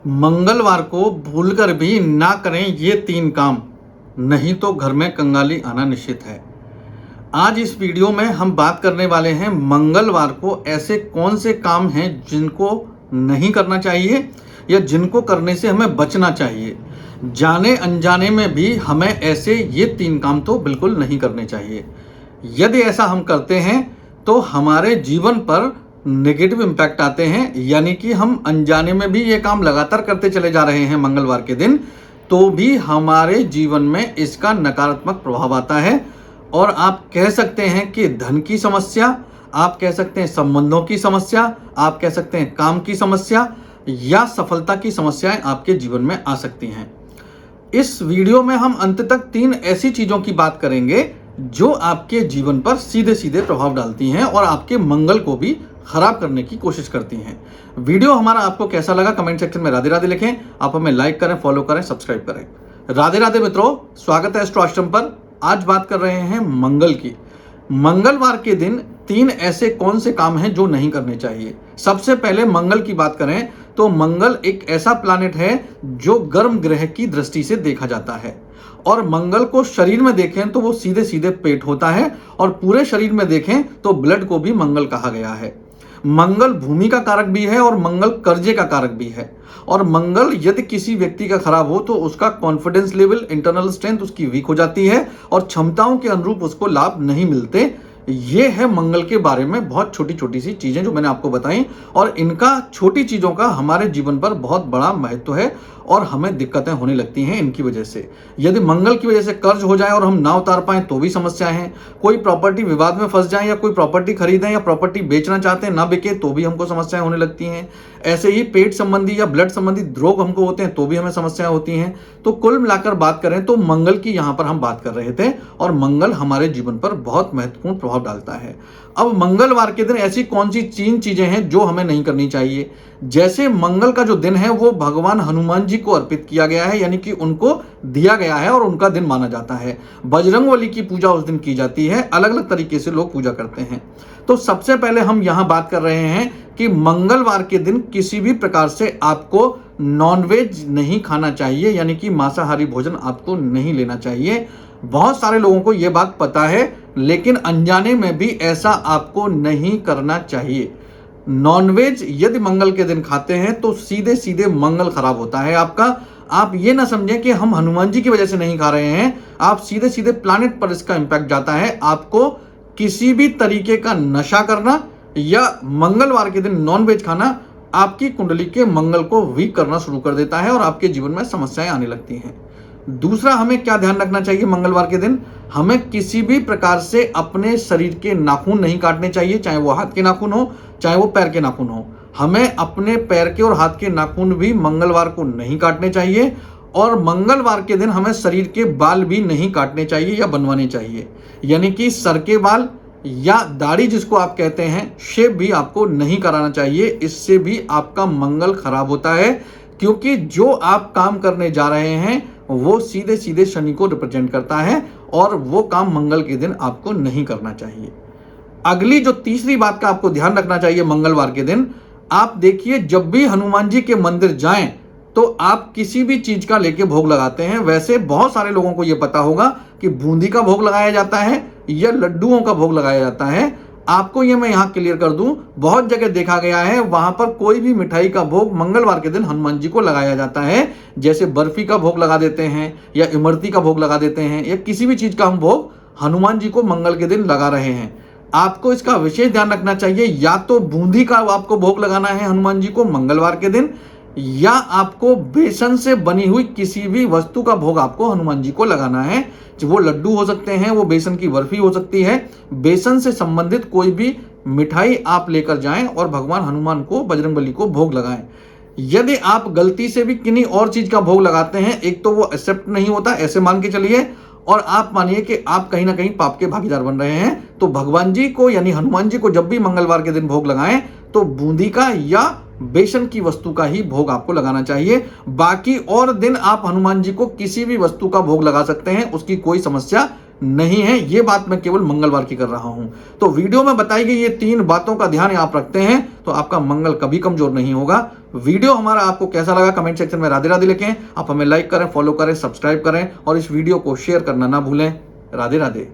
मंगलवार को भूलकर भी ना करें ये 3 काम, नहीं तो घर में कंगाली आना निश्चित है। आज इस वीडियो में हम बात करने वाले हैं मंगलवार को ऐसे कौन से काम हैं जिनको नहीं करना चाहिए या जिनको करने से हमें बचना चाहिए। जाने अनजाने में भी हमें ऐसे ये 3 काम तो बिल्कुल नहीं करने चाहिए। यदि ऐसा हम करते हैं तो हमारे जीवन पर नेगेटिव इम्पैक्ट आते हैं, यानी कि हम अनजाने में भी ये काम लगातार करते चले जा रहे हैं मंगलवार के दिन, तो भी हमारे जीवन में इसका नकारात्मक प्रभाव आता है। और आप कह सकते हैं कि धन की समस्या, आप कह सकते हैं संबंधों की समस्या, आप कह सकते हैं काम की समस्या या सफलता की समस्याएं आपके जीवन में आ सकती हैं। इस वीडियो में हम अंत तक 3 ऐसी चीजों की बात करेंगे जो आपके जीवन पर सीधे सीधे प्रभाव डालती हैं और आपके मंगल को भी खराब करने की कोशिश करती हैं। वीडियो हमारा आपको कैसा लगा कमेंट सेक्शन में राधे राधे लिखें। आप हमें लाइक करें, फॉलो करें, सब्सक्राइब करें। राधे राधे मित्रों, स्वागत है एस्ट्रो आश्रम पर। आज बात कर रहे हैं मंगल की। मंगलवार के दिन 3 ऐसे कौन से काम हैं जो नहीं करने चाहिए। सबसे पहले मंगल की बात करें तो मंगल एक ऐसा प्लैनेट है जो गर्म ग्रह की दृष्टि से देखा जाता है। और मंगल को शरीर में देखें तो वो सीधे सीधे पेट होता है, और पूरे शरीर में देखें तो ब्लड को भी मंगल कहा गया है। मंगल भूमि का कारक भी है और मंगल कर्जे का कारक भी है। और मंगल यदि किसी व्यक्ति का खराब हो तो उसका कॉन्फिडेंस लेवल, इंटरनल स्ट्रेंथ उसकी वीक हो जाती है और क्षमताओं के अनुरूप उसको लाभ नहीं मिलते। ये है मंगल के बारे में बहुत छोटी छोटी सी चीजें जो मैंने आपको बताई, और इनका छोटी चीजों का हमारे जीवन पर बहुत बड़ा महत्व है और हमें दिक्कतें होने लगती हैं इनकी वजह से। यदि मंगल की वजह से कर्ज हो जाए और हम ना उतार पाएं तो भी समस्याएं हैं। कोई प्रॉपर्टी विवाद में फंस जाए या कोई प्रॉपर्टी खरीदें या प्रॉपर्टी बेचना चाहते हैं, ना बिके तो भी हमको समस्याएं होने लगती हैं। ऐसे ही पेट संबंधी या ब्लड संबंधी रोग हमको होते हैं तो भी हमें समस्याएं होती हैं। तो कुल मिलाकर बात करें तो मंगल की यहां पर हम बात कर रहे थे, और मंगल हमारे जीवन पर बहुत महत्वपूर्ण प्रभाव डालता है। अब मंगलवार के दिन ऐसी कौन सी 3 चीजें हैं जो हमें नहीं करनी चाहिए। जैसे मंगल का जो दिन है वो भगवान हनुमान जी को अर्पित किया गया है, यानी कि उनको दिया गया है और उनका दिन माना जाता है। बजरंगबली की पूजा उस दिन की जाती है, अलग अलग तरीके से लोग पूजा करते हैं। तो सबसे पहले हम यहां बात कर रहे हैं कि मंगलवार के दिन किसी भी प्रकार से आपको नॉनवेज नहीं खाना चाहिए, यानी कि मांसाहारी भोजन आपको नहीं लेना चाहिए। बहुत सारे लोगों को यह बात पता है, लेकिन अनजाने में भी ऐसा आपको नहीं करना चाहिए। नॉनवेज यदि मंगल के दिन खाते हैं तो सीधे सीधे मंगल खराब होता है आपका। आप ये ना समझें कि हम हनुमान जी की वजह से नहीं खा रहे हैं, आप सीधे सीधे प्लैनेट पर इसका इंपैक्ट जाता है। आपको किसी भी तरीके का नशा करना या मंगलवार के दिन नॉनवेज खाना आपकी कुंडली के मंगल को वीक करना शुरू कर देता है और आपके जीवन में समस्याएं आने लगती हैं। दूसरा, हमें क्या ध्यान रखना चाहिए मंगलवार के दिन, हमें किसी भी प्रकार से अपने शरीर के नाखून नहीं काटने चाहिए, चाहे वो हाथ के नाखून हो चाहे वो पैर के नाखून हो। हमें अपने पैर के और हाथ के नाखून भी मंगलवार को नहीं काटने चाहिए। और मंगलवार के दिन हमें शरीर के बाल भी नहीं काटने चाहिए या बनवाने चाहिए, यानी कि सर के बाल या दाढ़ी जिसको आप कहते हैं, शेव भी आपको नहीं कराना चाहिए। इससे भी आपका मंगल खराब होता है, क्योंकि जो आप काम करने जा रहे हैं वो सीधे सीधे शनि को रिप्रेजेंट करता है और वो काम मंगल के दिन आपको नहीं करना चाहिए। अगली जो तीसरी बात का आपको ध्यान रखना चाहिए मंगलवार के दिन, आप देखिए जब भी हनुमान जी के मंदिर जाएं तो आप किसी भी चीज का लेके भोग लगाते हैं। वैसे बहुत सारे लोगों को यह पता होगा कि बूंदी का भोग लगाया जाता है या लड्डुओं का भोग लगाया जाता है। आपको ये मैं यहां क्लियर कर दूं, बहुत जगह देखा गया है वहां पर कोई भी मिठाई का भोग मंगलवार के दिन हनुमान जी को लगाया जाता है। जैसे बर्फी का भोग लगा देते हैं या इमरती का भोग लगा देते हैं, या किसी भी चीज का हम भोग हनुमान जी को मंगल के दिन लगा रहे हैं। आपको इसका विशेष ध्यान रखना चाहिए, या तो बूंदी का आपको भोग लगाना है हनुमान जी को मंगलवार के दिन, या आपको बेसन से बनी हुई किसी भी वस्तु का भोग आपको हनुमान जी को लगाना है। वो लड्डू हो सकते हैं, वो बेसन की बर्फी हो सकती है। बेसन से संबंधित कोई भी मिठाई आप लेकर जाएं और भगवान हनुमान को, बजरंगबली को भोग लगाएं। यदि आप गलती से भी किन्हीं और चीज का भोग लगाते हैं, एक तो वो एक्सेप्ट नहीं होता, ऐसे मान के चलिए, और आप मानिए कि आप कहीं ना कहीं पाप के भागीदार बन रहे हैं। तो भगवान जी को यानी हनुमान जी को जब भी मंगलवार के दिन भोग लगाएं तो बूंदी का या बेसन की वस्तु का ही भोग आपको लगाना चाहिए। बाकी और दिन आप हनुमान जी को किसी भी वस्तु का भोग लगा सकते हैं, उसकी कोई समस्या नहीं है, ये बात मैं केवल मंगलवार की कर रहा हूं। तो वीडियो में बताई गई ये 3 बातों का ध्यान आप रखते हैं तो आपका मंगल कभी कमजोर नहीं होगा। वीडियो हमारा आपको कैसा लगा कमेंट सेक्शन में राधे राधे लिखें। आप हमें लाइक करें, फॉलो करें, सब्सक्राइब करें और इस वीडियो को शेयर करना ना भूलें। राधे राधे।